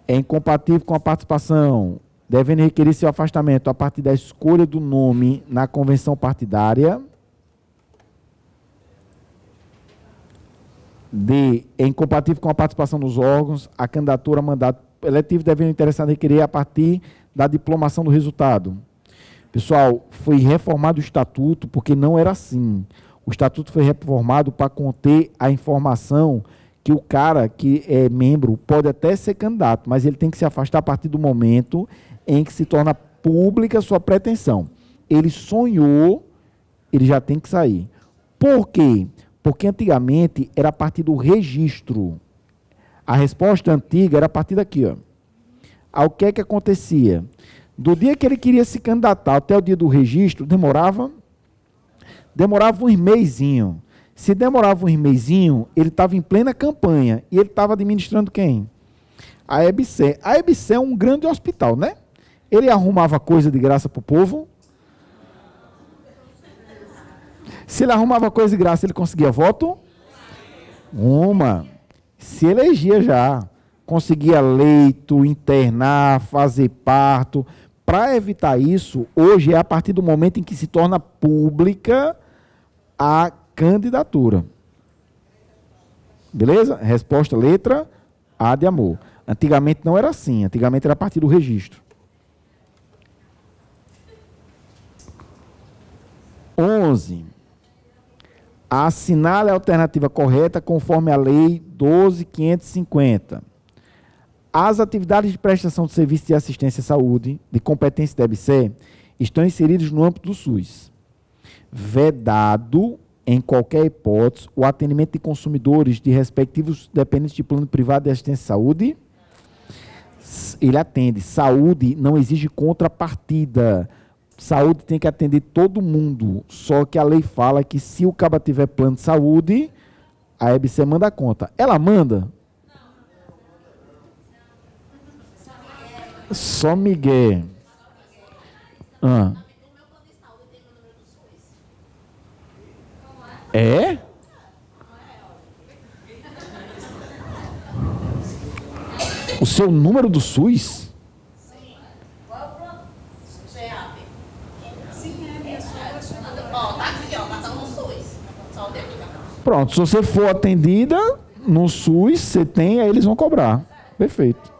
É incompatível com a participação, devendo requerer seu afastamento a partir da escolha do nome na convenção partidária. D. É incompatível com a participação nos órgãos, a candidatura a mandato eletivo, devendo o interessado requerer a partir da diplomação do resultado. Pessoal, foi reformado o estatuto porque não era assim. O estatuto foi reformado para conter a informação que o cara que é membro pode até ser candidato, mas ele tem que se afastar a partir do momento em que se torna pública sua pretensão. Ele sonhou, ele já tem que sair. Por quê? Porque antigamente era a partir do registro. A resposta antiga era a partir daqui, ó. Aí o que é que acontecia? Do dia que ele queria se candidatar até o dia do registro, demorava uns meizinho. Se demorava uns meizinho, ele estava em plena campanha. E ele estava administrando quem? A EBSER. A EBSER é um grande hospital, né? Ele arrumava coisa de graça para o povo? Se ele arrumava coisa de graça, ele conseguia voto? Uma. Se elegia já. Conseguia leito, internar, fazer parto. Para evitar isso, hoje é a partir do momento em que se torna pública a candidatura. Beleza? Resposta, letra A de amor. Antigamente não era assim. Antigamente era a partir do registro. 11. Assinale a alternativa correta conforme a Lei 12.550. As atividades de prestação de serviço de assistência à saúde, de competência da EBSER, estão inseridas no âmbito do SUS. Vedado, em qualquer hipótese, o atendimento de consumidores de respectivos dependentes de plano privado de assistência à saúde. Ele atende. Saúde não exige contrapartida. Saúde tem que atender todo mundo. Só que a lei fala que se o caba tiver plano de saúde, a EBSER manda a conta. Ela manda? Só Miguel. É? O seu número do SUS? Sim. Qual é o plano? GEAP. Sim, é minha SUS. Ó, tá aqui, ó, passando no SUS. Só o tempo. Pronto, se você for atendida no SUS, você tem, aí eles vão cobrar. Perfeito.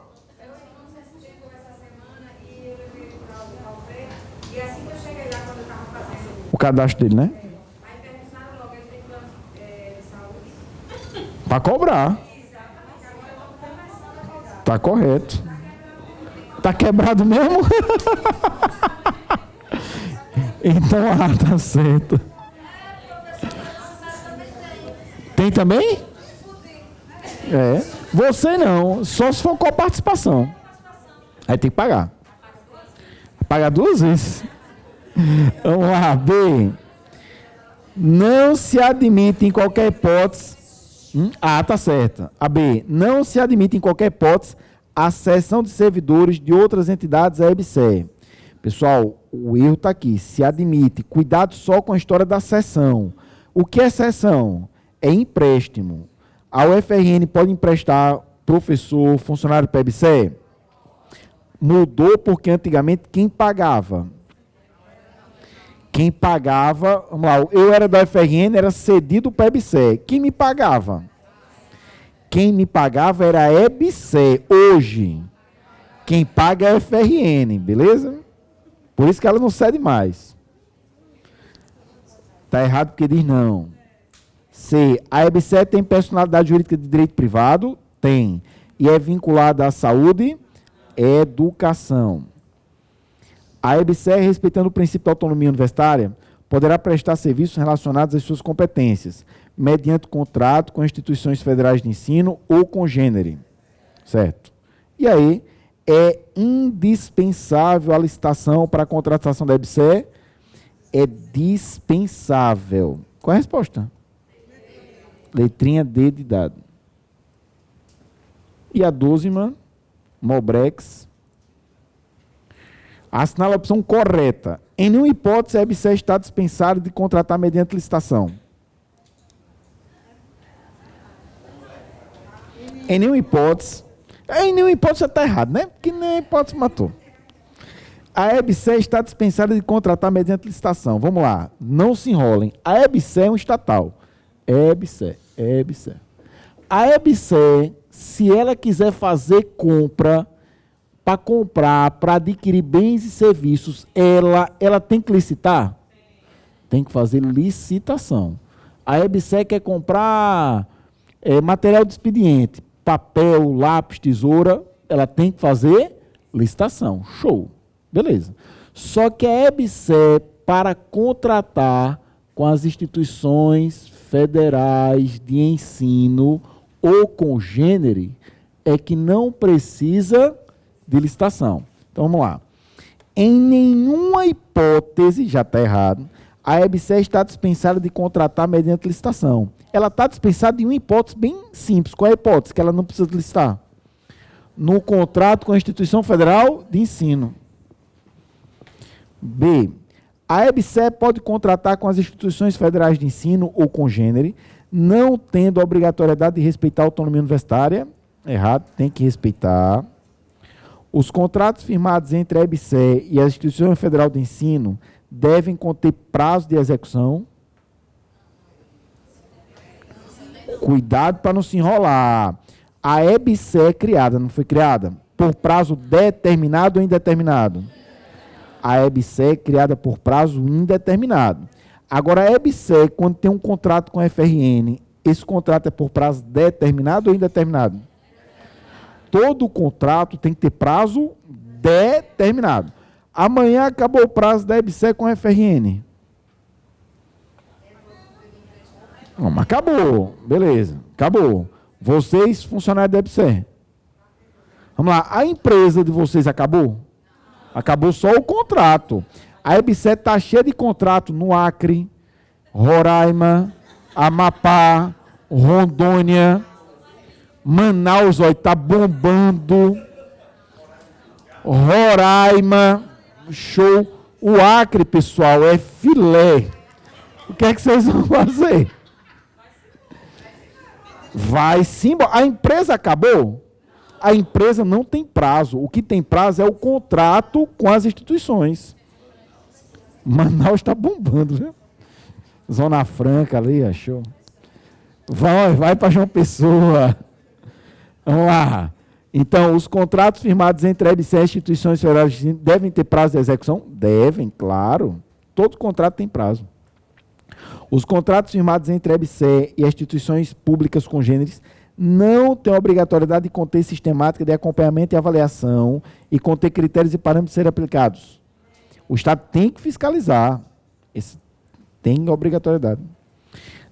O cadastro dele, né? Para cobrar. Tá correto. Tá quebrado mesmo? Então, tá certo. Tem também? É. Você não, só se for com a participação. Aí tem que pagar. Pagar 2 vezes. Vamos lá, B. Não se admite em qualquer hipótese. Tá certo. A B. Não se admite em qualquer hipótese a cessão de servidores de outras entidades à EBSER. Pessoal, o erro está aqui. Se admite. Cuidado só com a história da cessão. O que é cessão? É empréstimo. A UFRN pode emprestar professor, funcionário para a EBSER? Mudou porque antigamente quem pagava? Quem pagava, vamos lá, eu era da UFRN, era cedido para a EBSER. Quem me pagava? Quem me pagava era a EBSER. Hoje, quem paga é a UFRN, beleza? Por isso que ela não cede mais. Está errado porque diz não. C. A EBSER tem personalidade jurídica de direito privado? Tem. E é vinculada à saúde? Educação. A EBSER, respeitando o princípio da autonomia universitária, poderá prestar serviços relacionados às suas competências, mediante contrato com instituições federais de ensino ou com gênero. Certo? E aí, é indispensável a licitação para a contratação da EBSER? É dispensável. Qual é a resposta? Letrinha D de dado. E a 12ª, Mobrex. Assinala a opção correta. Em nenhuma hipótese, a EBSER está dispensada de contratar mediante licitação. Em nenhuma hipótese. Em nenhuma hipótese já está errado, né? Porque nem hipótese matou. A EBSER está dispensada de contratar mediante licitação. Vamos lá. Não se enrolem. A EBSER é um estatal. EBSER. A EBSER, se ela quiser fazer compra, para comprar, para adquirir bens e serviços, ela tem que licitar? Tem que fazer licitação. A EBSER quer comprar material de expediente, papel, lápis, tesoura, ela tem que fazer licitação. Show. Beleza. Só que a EBSER, para contratar com as instituições federais de ensino ou com gênero, é que não precisa de licitação. Então, vamos lá. Em nenhuma hipótese, já está errado, a EBSER está dispensada de contratar mediante licitação. Ela está dispensada em uma hipótese bem simples. Qual é a hipótese que ela não precisa licitar? No contrato com a instituição federal de ensino. B. A EBSER pode contratar com as instituições federais de ensino ou congênere, não tendo a obrigatoriedade de respeitar a autonomia universitária. Errado, tem que respeitar. Os contratos firmados entre a EBSER e a Instituição Federal de Ensino devem conter prazo de execução. Cuidado para não se enrolar. A EBSER é criada, não foi criada? Por prazo determinado ou indeterminado? A EBSER é criada por prazo indeterminado. Agora, a EBSER, quando tem um contrato com a FRN, esse contrato é por prazo determinado ou indeterminado? Todo contrato tem que ter prazo determinado. Amanhã acabou o prazo da EBSER com a FRN. Não, mas acabou. Beleza, acabou. Vocês, funcionários da EBSER. Vamos lá, a empresa de vocês acabou? Acabou só o contrato. A EBSER está cheia de contrato no Acre, Roraima, Amapá, Rondônia, Manaus, está bombando. Roraima, show. O Acre, pessoal, é filé. O que é que vocês vão fazer? Vai sim. A empresa acabou? A empresa não tem prazo. O que tem prazo é o contrato com as instituições. Manaus está bombando, viu? Zona Franca ali, achou? Vai para João Pessoa. Vamos lá. Então, os contratos firmados entre a EBSER e instituições federais de ensino devem ter prazo de execução? Devem, claro. Todo contrato tem prazo. Os contratos firmados entre a EBSER e as instituições públicas congêneres não têm obrigatoriedade de conter sistemática de acompanhamento e avaliação e conter critérios e parâmetros a serem aplicados. O Estado tem que fiscalizar. Tem obrigatoriedade.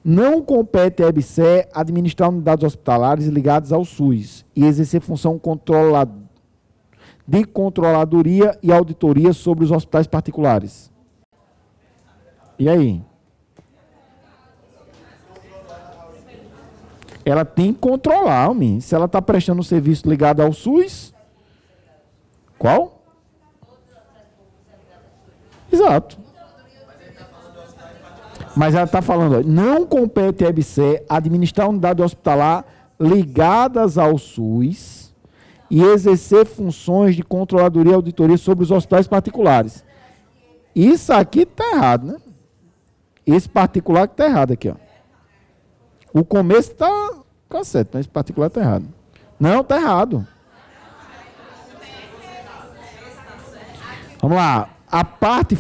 Não compete à EBSER administrar unidades hospitalares ligadas ao SUS e exercer função de controladoria e auditoria sobre os hospitais particulares. E aí? Ela tem que controlar, homem. Se ela está prestando um serviço ligado ao SUS, qual? Exato. Mas ela está falando, não compete à EBSER administrar unidade hospitalar ligadas ao SUS e exercer funções de controladoria e auditoria sobre os hospitais particulares. Isso aqui está errado, né? Esse particular que está errado aqui, ó. O começo está certo, mas esse particular está errado. Não, está errado. Vamos lá. A parte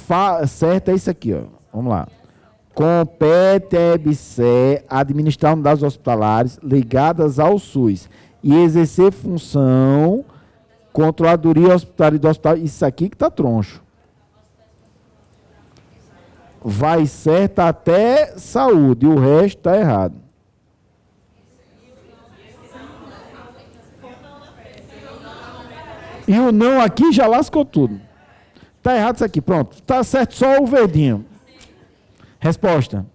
certa é isso aqui, ó. Vamos lá. Compete à EBSER administrar unidades hospitalares ligadas ao SUS e exercer função, controladoria hospitalar do hospital. Isso aqui que está troncho. Vai certo até saúde, o resto está errado. E o não aqui já lascou tudo. Está errado isso aqui, pronto. Está certo só o verdinho. Resposta.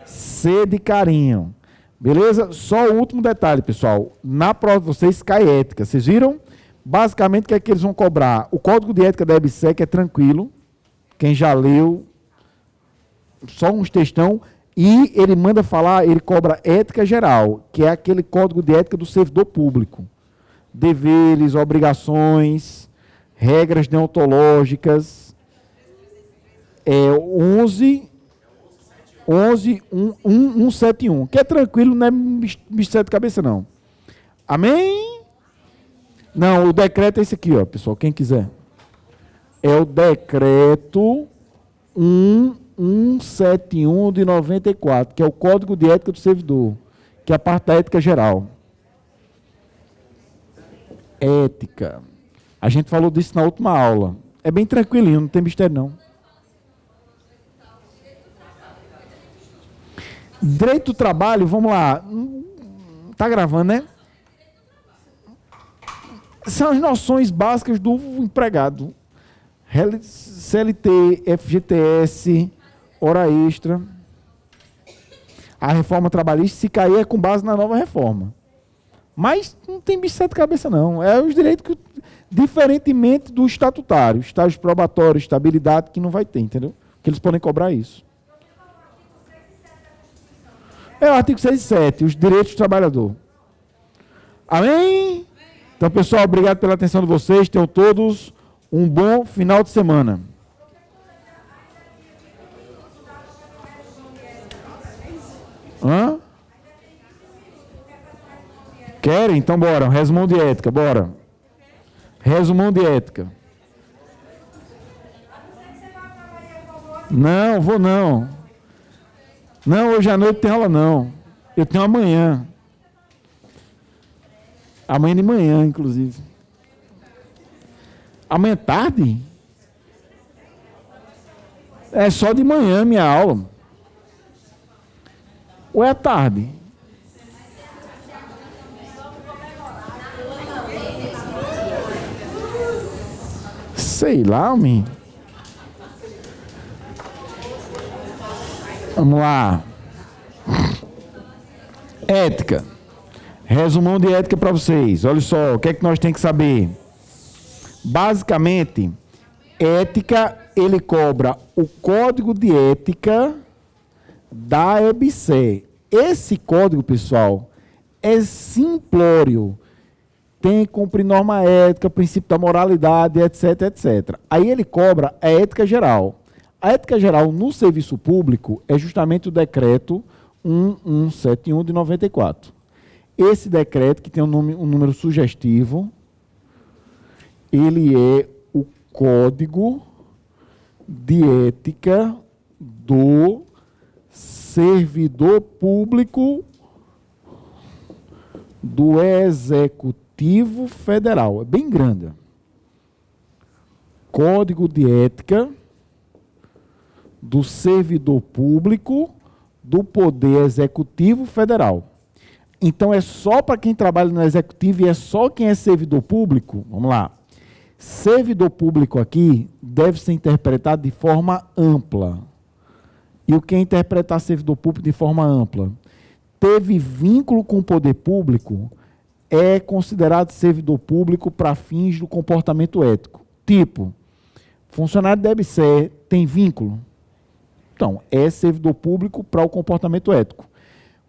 C de carinho. Beleza? Só o último detalhe, pessoal. Na prova de vocês cai ética. Vocês viram? Basicamente, o que é que eles vão cobrar? O código de ética da EBSER é tranquilo. Quem já leu, só uns textão. E ele manda falar, ele cobra ética geral, que é aquele código de ética do servidor público. Deveres, obrigações, regras deontológicas. 171, que é tranquilo, não é mistério de cabeça, não. Amém? Não, o decreto é esse aqui, ó, pessoal, quem quiser. É o decreto 1171 de 94, que é o Código de Ética do Servidor, que é a parte da ética geral. Ética. A gente falou disso na última aula. É bem tranquilinho, não tem mistério, não. Direito do trabalho, vamos lá. Está gravando, né? São as noções básicas do empregado. CLT, FGTS, hora extra. A reforma trabalhista, se cair, é com base na nova reforma. Mas não tem bicho de cabeça, não. É os direitos que diferentemente do estatutário, estágio probatório, estabilidade, que não vai ter, entendeu? Que eles podem cobrar isso. É o artigo 6 e 7, os direitos do trabalhador. Amém? Então, pessoal, obrigado pela atenção de vocês. Tenham todos um bom final de semana. Hã? Querem? Então bora. Resumão de ética, bora. Resumão de ética. Não, vou não. Não, hoje à noite tem aula não. Eu tenho amanhã. Amanhã de manhã, inclusive. Amanhã tarde? É só de manhã minha aula. Ou é à tarde? Sei lá, homem. Vamos lá. Ética. Resumão de ética para vocês. Olha só, o que é que nós temos que saber? Basicamente, ética, ele cobra o código de ética da EBSER. Esse código, pessoal, é simplório. Tem que cumprir norma ética, princípio da moralidade, etc, etc. Aí ele cobra a ética geral. A ética geral no serviço público é justamente o decreto 1171 de 94. Esse decreto, que tem um número sugestivo, ele é o Código de Ética do Servidor Público do Executivo Federal. É bem grande. Código de Ética do Servidor Público do Poder Executivo Federal. Então, é só para quem trabalha no Executivo e é só quem é servidor público. Vamos lá. Servidor público aqui deve ser interpretado de forma ampla. E o que é interpretar servidor público de forma ampla? Teve vínculo com o poder público, é considerado servidor público para fins do comportamento ético. Tipo, funcionário da EBSER tem vínculo? Então, é servidor público para o comportamento ético.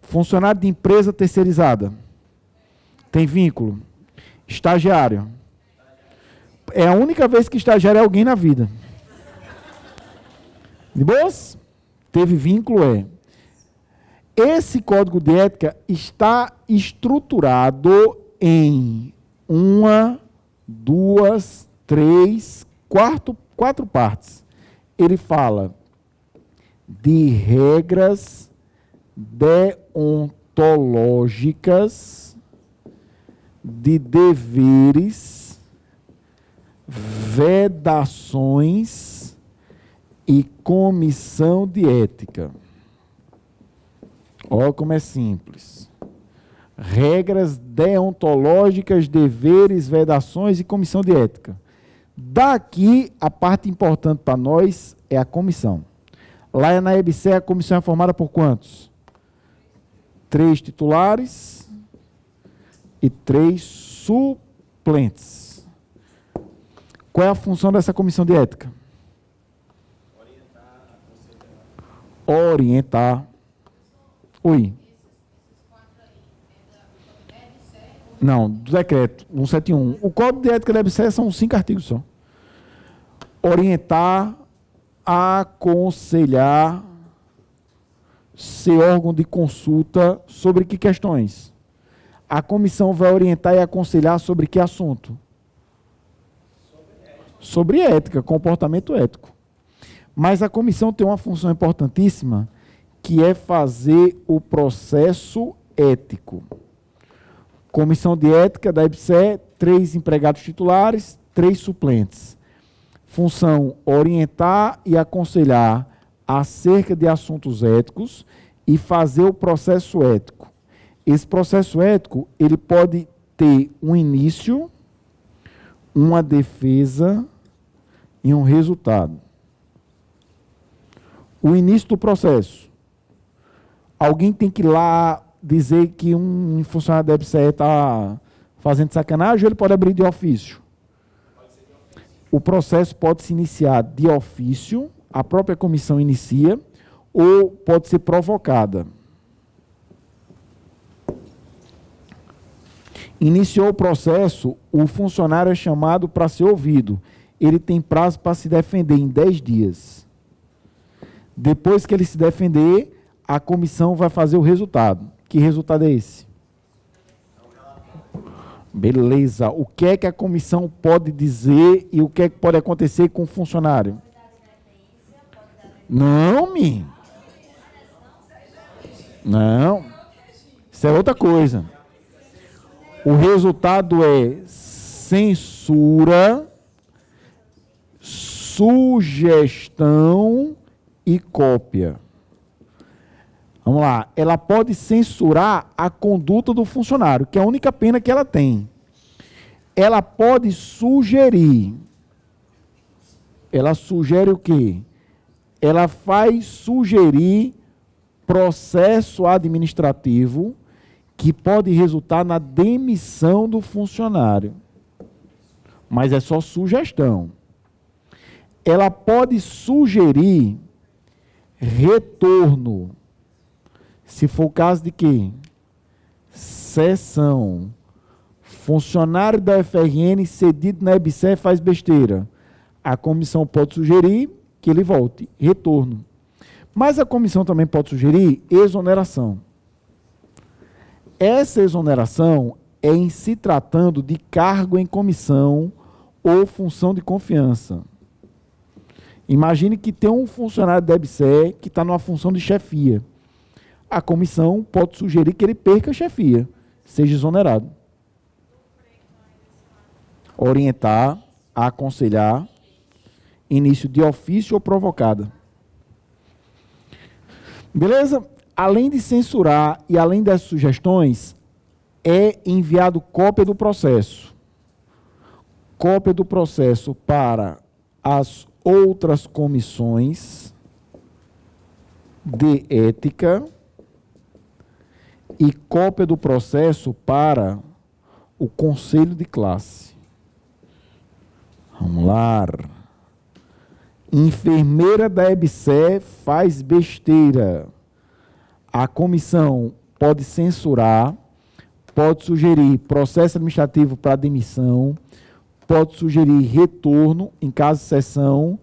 Funcionário de empresa terceirizada. Tem vínculo. Estagiário. É a única vez que estagiário é alguém na vida. De boas? Teve vínculo, é. Esse código de ética está estruturado em 1, 2, 3, 4 partes. Ele fala de regras deontológicas, de deveres, vedações e comissão de ética. Olha como é simples. Regras deontológicas, deveres, vedações e comissão de ética. Daqui, a parte importante para nós é a comissão. Lá na EBSER, a comissão é formada por quantos? 3 titulares e 3 suplentes. Qual é a função dessa comissão de ética? Orientar. Oi. Não, do decreto 171. O Código de Ética da EBSER são 5 artigos só. Orientar, aconselhar, ser órgão de consulta sobre que questões? A comissão vai orientar e aconselhar sobre que assunto? Sobre ética, comportamento ético. Mas a comissão tem uma função importantíssima, que é fazer o processo ético. Comissão de ética da EBSER, 3 empregados titulares, 3 suplentes. Função: orientar e aconselhar acerca de assuntos éticos e fazer o processo ético. Esse processo ético, ele pode ter um início, uma defesa e um resultado. O início do processo. Alguém tem que ir lá dizer que um funcionário da EBSER está fazendo sacanagem, ou ele pode abrir de ofício. o processo pode se iniciar de ofício, a própria comissão inicia, ou pode ser provocada. Iniciou o processo, o funcionário é chamado para ser ouvido. Ele tem prazo para se defender em 10 dias. Depois que ele se defender, a comissão vai fazer o resultado. Que resultado é esse? Beleza. O que é que a comissão pode dizer e o que é que pode acontecer com o funcionário? Não, me. Não. Isso é outra coisa. O resultado é censura, sugestão e cópia. Vamos lá. Ela pode censurar a conduta do funcionário, que é a única pena que ela tem. Ela pode sugerir. Ela sugere o quê? Ela faz sugerir processo administrativo que pode resultar na demissão do funcionário. Mas é só sugestão. Ela pode sugerir retorno. Se for o caso de quê? Cessão. Funcionário da UFRN cedido na EBSER faz besteira. A comissão pode sugerir que ele volte. Retorno. Mas a comissão também pode sugerir exoneração. Essa exoneração é em se tratando de cargo em comissão ou função de confiança. Imagine que tem um funcionário da EBSER que está numa função de chefia. A comissão pode sugerir que ele perca a chefia, seja exonerado. Orientar, aconselhar, início de ofício ou provocada. Beleza? Além de censurar e além das sugestões, é enviado cópia do processo. Cópia do processo para as outras comissões de ética e cópia do processo para o conselho de classe. Vamos lá. Enfermeira da EBSER faz besteira. A comissão pode censurar, pode sugerir processo administrativo para demissão, pode sugerir retorno em caso de cessão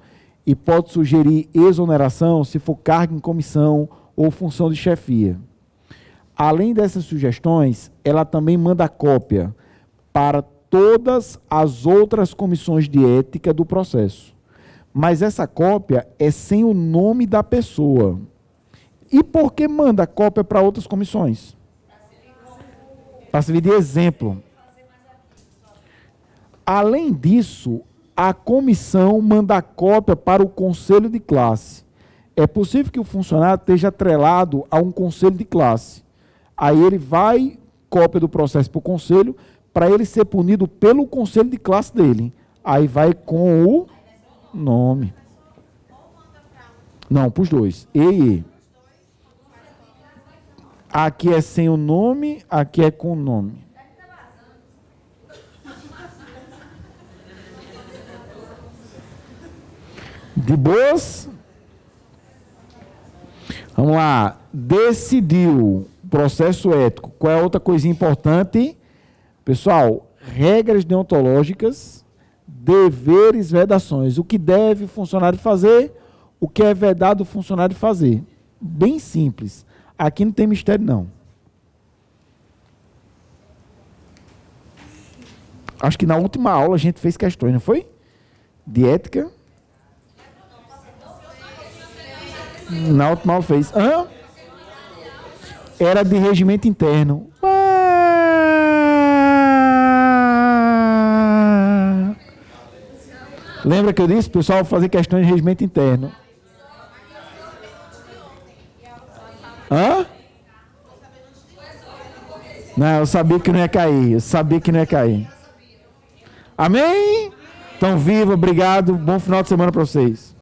e pode sugerir exoneração se for cargo em comissão ou função de chefia. Além dessas sugestões, ela também manda cópia para todas as outras comissões de ética do processo. Mas essa cópia é sem o nome da pessoa. E por que manda cópia para outras comissões? Para servir de exemplo. Além disso, a comissão manda cópia para o conselho de classe. É possível que o funcionário esteja atrelado a um conselho de classe. Aí ele vai, cópia do processo para o conselho, para ele ser punido pelo conselho de classe dele. Aí vai com o nome. Não, para os dois. E. Aqui é sem o nome, aqui é com o nome. De boas? Vamos lá. Decidiu. Processo ético. Qual é a outra coisinha importante? Pessoal, regras deontológicas, deveres, vedações. O que deve o funcionário fazer, o que é vedado o funcionário fazer. Bem simples. Aqui não tem mistério, não. Acho que na última aula a gente fez questões, não foi? De ética. Na última aula fez. Hã? Era de regimento interno. Lembra que eu disse, pessoal, fazer questões de regimento interno? Hã? Não, eu sabia que não ia cair. Eu sabia que não ia cair. Amém? Então, viva, obrigado. Bom final de semana para vocês.